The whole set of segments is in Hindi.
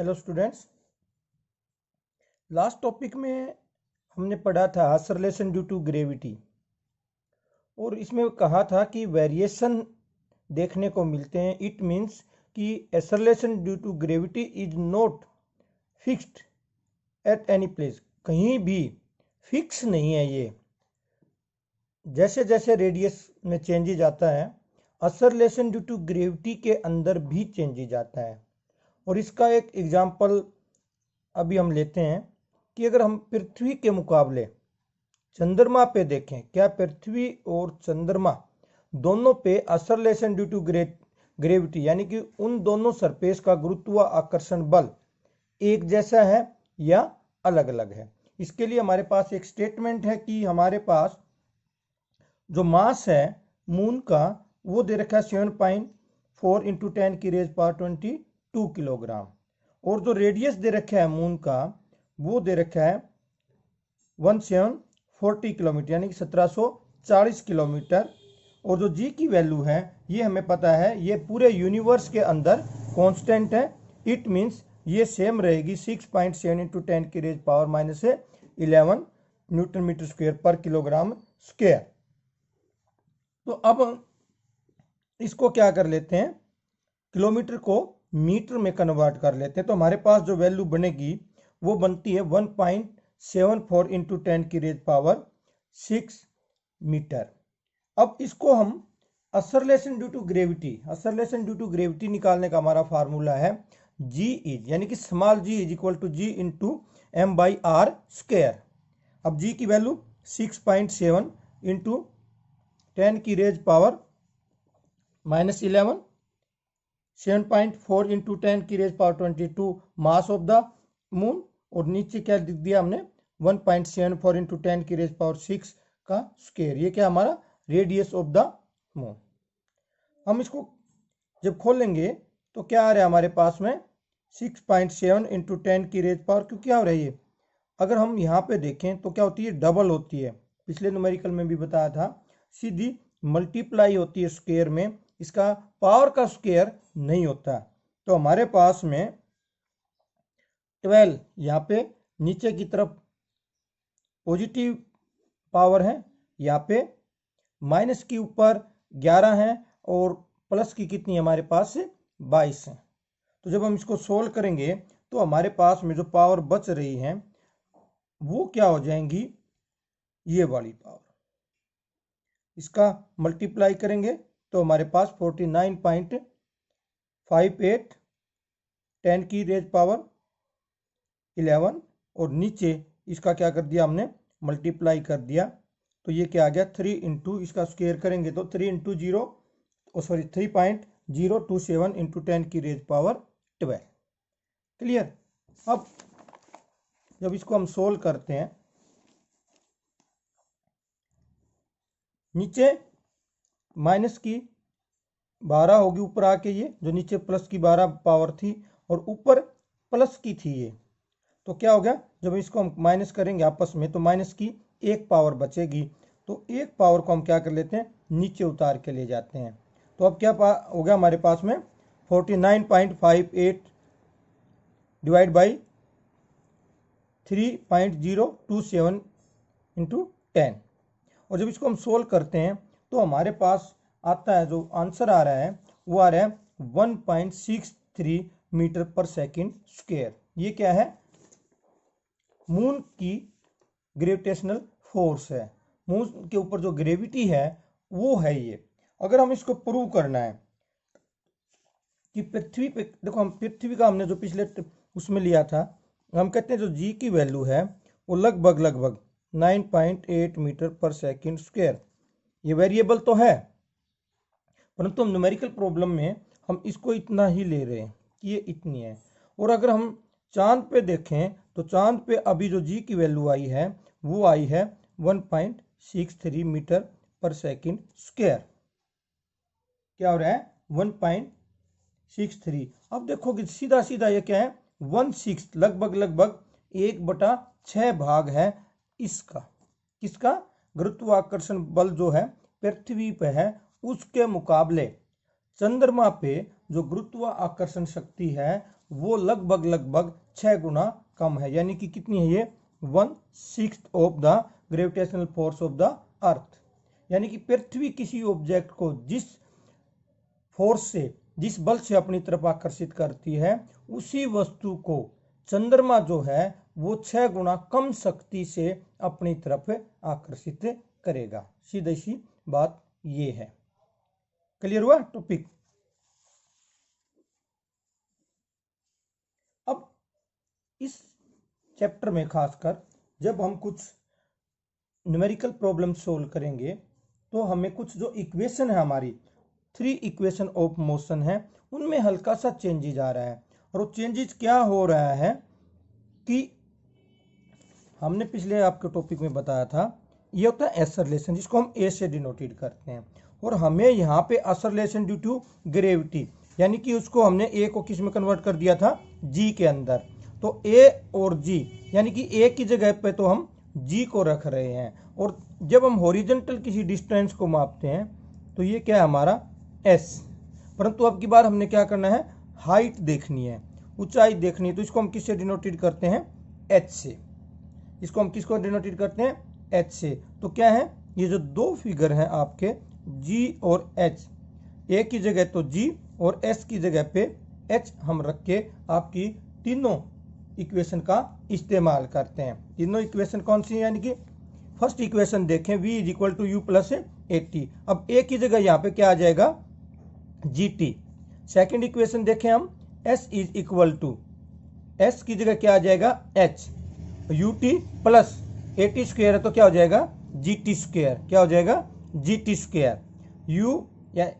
हेलो स्टूडेंट्स, लास्ट टॉपिक में हमने पढ़ा था एक्सेलरेशन ड्यू टू ग्रेविटी और इसमें कहा था कि वेरिएशन देखने को मिलते हैं। इट मीन्स कि acceleration due to gravity is not fixed at any place, कहीं भी फिक्स नहीं है। ये जैसे जैसे रेडियस में चेंजेज आता है, एक्सेलरेशन ड्यू टू ग्रेविटी के अंदर भी चेंजेज आता है। और इसका एक एग्जांपल अभी हम लेते हैं कि अगर हम पृथ्वी के मुकाबले चंद्रमा पे देखें, क्या पृथ्वी और चंद्रमा दोनों पे एक्सेलरेशन ड्यू टू ग्रेविटी यानी कि उन दोनों सरफेस का गुरुत्वाकर्षण बल एक जैसा है या अलग अलग है। इसके लिए हमारे पास एक स्टेटमेंट है कि हमारे पास जो मास है मून का वो दे रखा है 7.4 इंटू 10 की रेज पावर 22 किलोग्राम, और जो रेडियस दे रखा है मून का वो दे रखा है 1740 किलोमीटर यानी कि 1740 किलोमीटर। और जो जी की वैल्यू है ये हमें पता है, ये पूरे यूनिवर्स के अंदर कांस्टेंट है। इट मींस ये सेम रहेगी 6.7 इंटू 10 की raise power -11 newton meter square per kilogram square. तो अब इसको क्या कर लेते हैं, किलोमीटर को मीटर में कन्वर्ट कर लेते हैं। तो हमारे पास जो वैल्यू बनेगी वो बनती है 1.74 इंटू 10 की रेज पावर 6 मीटर। अब इसको हम एक्सेलरेशन ड्यू टू ग्रेविटी निकालने का हमारा फार्मूला है जी इज यानी कि small g is equal to G into M by R square. अब जी की वैल्यू 6.7 इंटू 10 की रेज पावर -11, 7.4 इंटू 10 की raise power 22 mass of the moon, और नीचे क्या लिख दिया हमने 1.74 इंटू 10 की रेज पावर 6 का स्क्वायर। ये क्या हमारा रेडियस ऑफ द मून। हम इसको जब खोलेंगे तो क्या आ रहा है हमारे पास में 6.7 इंटू 10 की रेज पावर, क्यों क्या हो रही है, अगर हम यहाँ पे देखें तो क्या होती है, डबल होती है। पिछले न्यूमेरिकल में भी बताया था, सीधी मल्टीप्लाई होती है स्क्वायर में, इसका पावर का स्क्वायर नहीं होता। तो हमारे पास में 12 यहाँ पे नीचे की तरफ पॉजिटिव पावर है, यहाँ पे माइनस की ऊपर 11 है और प्लस की कितनी है हमारे पास 22 है। तो जब हम इसको सोल्व करेंगे तो हमारे पास में जो पावर बच रही है वो क्या हो जाएंगी, ये वाली पावर। इसका मल्टीप्लाई करेंगे तो हमारे पास 49.58 10 की रेज पावर 11, और नीचे इसका क्या कर दिया हमने, मल्टीप्लाई कर दिया। तो ये क्या आ गया 3 इंटू, इसका स्क्वायर करेंगे तो 3 इंटू 3.027 इंटू 10 की रेज पावर 12। क्लियर। अब जब इसको हम सोल्व करते हैं, नीचे माइनस की 12 होगी ऊपर आके, ये जो नीचे प्लस की 12 पावर थी और ऊपर प्लस की थी ये, तो क्या हो गया, जब इसको हम माइनस करेंगे आपस में तो माइनस की एक पावर बचेगी। तो एक पावर को हम क्या कर लेते हैं, नीचे उतार के ले जाते हैं। तो अब क्या हो गया हमारे पास में 49.58 डिवाइड बाई 3.027 इंटू 10। और जब इसको हम सोल्व करते हैं तो हमारे पास आता है, जो आंसर आ रहा है वो आ रहा है 1.63 मीटर पर सेकंड स्क्वायर। ये क्या है, मून की ग्रेविटेशनल फोर्स है, मून के ऊपर जो ग्रेविटी है वो है ये। अगर हम इसको प्रूव करना है कि पृथ्वी पे देखो, हम पृथ्वी का हमने जो पिछले उसमें लिया था, हम कहते हैं जो जी की वैल्यू है वो लगभग 9.8 मीटर पर सेकंड स्क्वायर। ये वेरिएबल तो है, परंतु हम न्यूमेरिकल प्रॉब्लम में हम इसको इतना ही ले रहे हैं कि ये इतनी है। और अगर हम चांद पे देखें तो चांद पे अभी जो जी की वैल्यू आई है वो आई है 1.63 मीटर पर सेकंड स्क्वायर। क्या हो रहा है 1.63। अब देखोगे सीधा सीधा ये क्या है 1/6, लगभग 1/6 भाग है इसका, किसका, गुरुत्वाकर्षण बल जो है पृथ्वी पे है उसके मुकाबले चंद्रमा पे जो गुरुत्वाकर्षण शक्ति है वो लगभग लगभग 6 गुना कम है। यानी कि कितनी है ये 1/6 of the gravitational force of the earth. यानी कि पृथ्वी किसी ऑब्जेक्ट को जिस फोर्स से, जिस बल से अपनी तरफ आकर्षित करती है, उसी वस्तु को चंद्रमा जो है वो 6 गुना कम शक्ति से अपनी तरफ आकर्षित करेगा। सीधी सी बात ये है। क्लियर हुआ टॉपिक? अब इस चैप्टर में खासकर जब हम कुछ न्यूमेरिकल प्रॉब्लम सोल्व करेंगे तो हमें कुछ जो इक्वेशन है हमारी 3 इक्वेशन ऑफ मोशन है, उनमें हल्का सा चेंजेज आ रहा है। और वो चेंजेज क्या हो रहा है कि हमने पिछले आपके टॉपिक में बताया था, ये होता है एक्सेलरेशन, जिसको हम ए से डिनोटेड करते हैं। और हमें यहाँ पे एक्सेलरेशन ड्यू टू ग्रेविटी, यानी कि उसको हमने ए को किस में कन्वर्ट कर दिया था, जी के अंदर। तो ए और जी, यानी कि ए की जगह पे तो हम जी को रख रहे हैं। और जब हम हॉरिजॉन्टल किसी डिस्टेंस को मापते हैं तो ये क्या है हमारा एस। परंतु अब की बार हमने क्या करना है, हाइट देखनी है, ऊंचाई देखनी है। तो इसको हम किससे डिनोटेड करते हैं, एच से। इसको हम किसको डिनोटेड करते हैं, एच से। तो क्या है, ये जो दो फिगर हैं आपके जी और एच, ए की जगह तो जी और एस की जगह पे एच हम रख के आपकी तीनों इक्वेशन का इस्तेमाल करते हैं। तीनों इक्वेशन कौन सी है, यानी कि फर्स्ट इक्वेशन देखें v is equal to u plus 80। अब a की जगह यहाँ पे क्या आ जाएगा, gt। सेकंड इक्वेशन देखें हम, s is equal to, s की जगह क्या आ जाएगा, h। ut प्लस 80 स्क्वायर है तो क्या हो जाएगा, gt स्क्वायर। क्या हो जाएगा, gt स्क्वायर। u या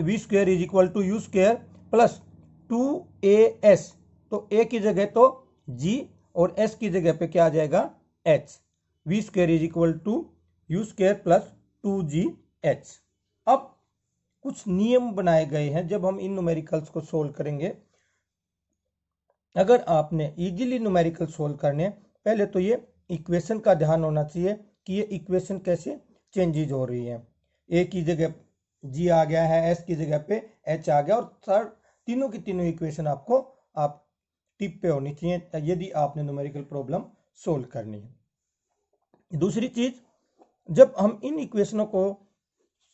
v square is equal to u square plus 2as। तो a की जगह तो g और s की जगह पे क्या आ जाएगा, h। v square is equal to u square plus 2gh। अब कुछ नियम बनाए गए हैं जब हम इन न्यूमेरिकल्स को सोल्व करेंगे। अगर आपने इजीली न्यूमेरिकल सोल्व करने, पहले तो ये इक्वेशन का ध्यान होना चाहिए कि ये इक्वेशन कैसे चेंजेज हो रही है। a की जगह g आ गया है, s की जगह पे h आ गया। और थर्ड, तीनों की तीनों इक्वेशन आपको आप टिप पे होनी चाहिए यदि आपने न्यूमेरिकल प्रॉब्लम सोल्व करनी है। दूसरी चीज, जब हम इन इक्वेशनों को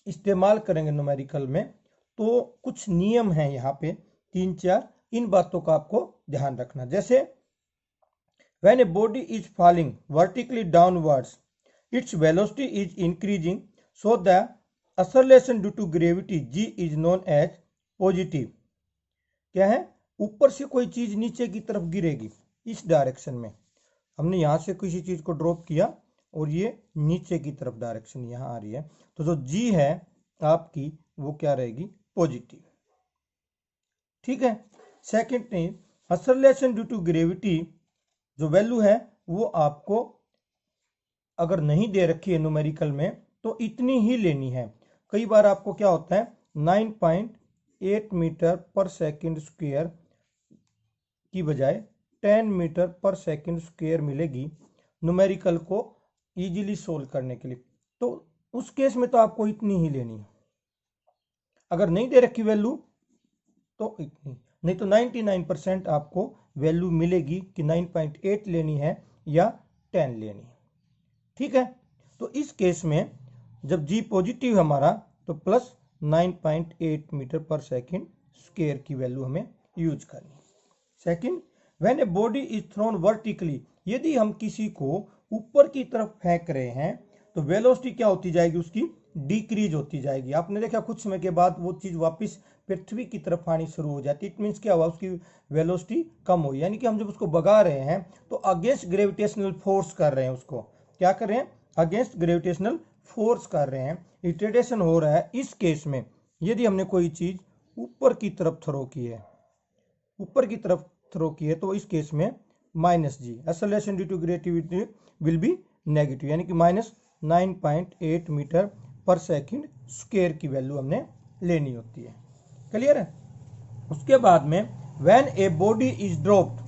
इस्तेमाल करेंगे न्यूमेरिकल में तो कुछ नियम हैं यहाँ पे 3-4, इन बातों का आपको ध्यान रखना। जैसे when a body is falling vertically downwards, its velocity is increasing, so the acceleration due to gravity g is known as positive। क्या है, ऊपर से कोई चीज नीचे की तरफ गिरेगी इस डायरेक्शन में, हमने यहां से किसी चीज को ड्रॉप किया और ये नीचे की तरफ डायरेक्शन यहां आ रही है, तो जो g है आपकी वो क्या रहेगी, पॉजिटिव। ठीक है। Second thing, acceleration due to gravity जो वैल्यू है वो आपको अगर नहीं दे रखी है न्यूमेरिकल में तो इतनी ही लेनी है। कई बार आपको क्या होता है, 9.8 मीटर पर सेकंड स्क्वायर की बजाय 10 मीटर पर सेकंड स्क्वायर मिलेगी न्यूमेरिकल को इजीली सोल्व करने के लिए। तो उस केस में तो आपको इतनी ही लेनी है। अगर नहीं दे रखी वैल्यू तो इतनी, नहीं तो 99% आपको वैल्यू मिलेगी कि 9.8 लेनी है या 10 लेनी है। ठीक है। तो इस केस में जब g पॉजिटिव हमारा तो plus 9.8 meter per second square की वैल्यू हमें यूज करनी है। Second, when a body is thrown vertically, यदि हम किसी को ऊपर की तरफ फेंक रहे हैं तो वेलोसिटी क्या होती जाएगी, उसकी डिक्रीज होती जाएगी। आपने देखा कुछ समय के बाद वो चीज वापस पृथ्वी की तरफ आनी शुरू हो जाती है। इट मीन्स क्या हुआ, उसकी वेलोसिटी कम हुई। यानी कि हम जब उसको भगा रहे हैं तो अगेंस्ट ग्रेविटेशनल फोर्स कर रहे हैं, उसको क्या कर रहे हैं, अगेंस्ट ग्रेविटेशनल फोर्स कर रहे हैं, रिटार्डेशन हो रहा है। इस केस में यदि हमने कोई चीज ऊपर की तरफ थ्रो की है, ऊपर की तरफ थ्रो की है, तो इस केस में minus g, acceleration due to gravity will be negative, यानी कि minus 9.8 meter per second square की वैल्यू हमने लेनी होती है। क्लियर है। उसके बाद में when a body is dropped,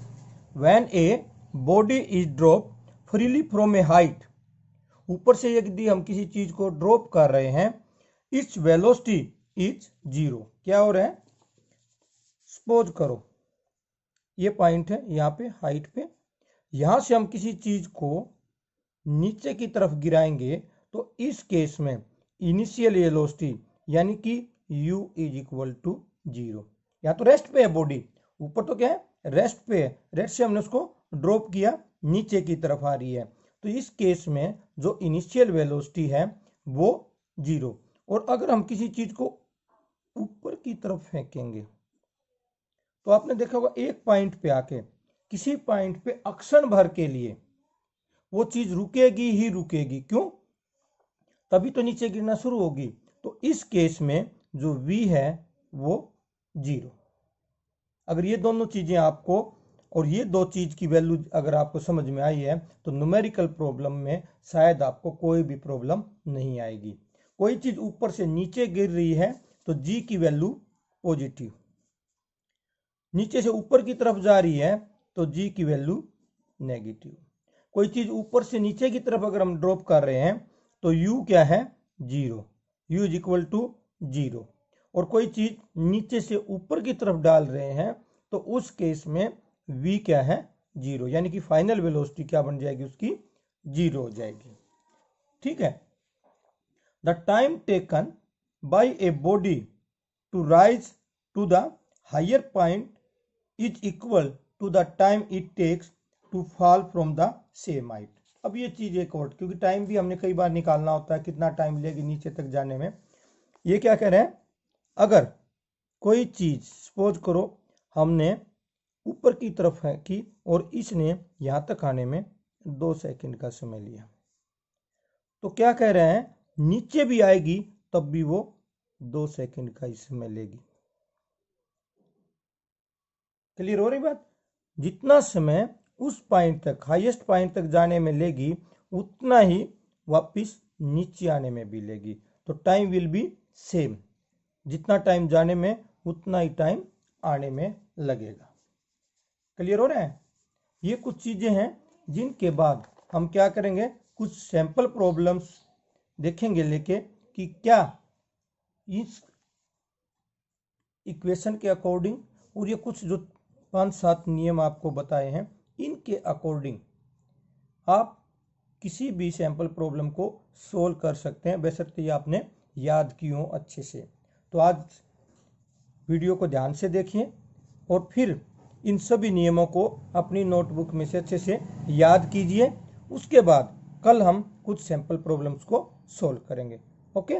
when a body is drop freely from a height, ऊपर से यदि हम किसी चीज को ड्रॉप कर रहे हैं, इट्स वेलोसिटी इज जीरो। क्या हो रहा है, सपोज करो ये पॉइंट है यहाँ पे हाइट पे, यहाँ से हम किसी चीज को नीचे की तरफ गिराएंगे तो इस केस में इनिशियल वेलोसिटी यानी कि u इज इक्वल टू 0। यहाँ तो रेस्ट पे है बॉडी, ऊपर तो क्या है रेस्ट पे है, रेस्ट से हमने उसको ड्रॉप किया, नीचे की तरफ आ रही है, तो इस केस में जो इनिशियल वेलोसिटी है वो 0। और अगर हम किसी चीज को ऊपर की तरफ फेंकेंगे तो आपने देखा होगा एक पॉइंट पे आके किसी पॉइंट पे अक्षण भर के लिए वो चीज रुकेगी ही रुकेगी, क्यों? तभी तो नीचे गिरना शुरू होगी। तो इस केस में जो v है वो 0। अगर ये दोनों चीजें आपको और ये दो चीज की वैल्यू अगर आपको समझ में आई है तो न्यूमेरिकल प्रॉब्लम में शायद आपको कोई भी प्रॉब्लम नहीं आएगी। कोई चीज ऊपर से नीचे गिर रही है तो g की वैल्यू पॉजिटिव, नीचे से ऊपर की तरफ जा रही है तो g की वैल्यू नेगेटिव। कोई चीज ऊपर से नीचे की तरफ अगर हम ड्रॉप कर रहे हैं तो u क्या है 0, u इज इक्वल टू 0। और कोई चीज नीचे से ऊपर की तरफ डाल रहे हैं तो उस केस में v क्या है 0, यानी कि फाइनल वेलोसिटी क्या बन जाएगी उसकी 0 हो जाएगी। ठीक है। The time taken by a body to rise to the higher point is equal to the time it takes to fall from the same height. अब ये चीज एक और, क्योंकि टाइम भी हमने कई बार निकालना होता है, कितना टाइम लेगी नीचे तक जाने में। ये क्या कह रहे हैं, अगर कोई चीज सपोज करो हमने ऊपर की तरफ है की और इसने यहां तक आने में 2 सेकंड का समय लिया, तो क्या कह रहे हैं नीचे भी आएगी तब भी वो 2 सेकंड का ही समय लेगी। क्लियर हो रही बात? जितना समय उस पॉइंट तक हाईएस्ट पॉइंट तक जाने में लेगी उतना ही वापस नीचे आने में भी लेगी। तो टाइम विल बी सेम, जितना टाइम जाने में उतना ही टाइम आने में लगेगा। क्लियर हो रहा है? ये कुछ चीजें हैं जिनके बाद हम क्या करेंगे, कुछ सैंपल प्रॉब्लम्स देखेंगे लेके कि क्या इस इक्वेशन के अकॉर्डिंग और ये कुछ जो 5-7 नियम आपको बताए हैं इनके अकॉर्डिंग आप किसी भी सैंपल प्रॉब्लम को सोल्व कर सकते हैं, बशर्ते ये आपने याद की हो अच्छे से। तो आज वीडियो को ध्यान से देखिए और फिर इन सभी नियमों को अपनी नोटबुक में से अच्छे से याद कीजिए। उसके बाद कल हम कुछ सैंपल प्रॉब्लम्स को सोल्व करेंगे। ओके।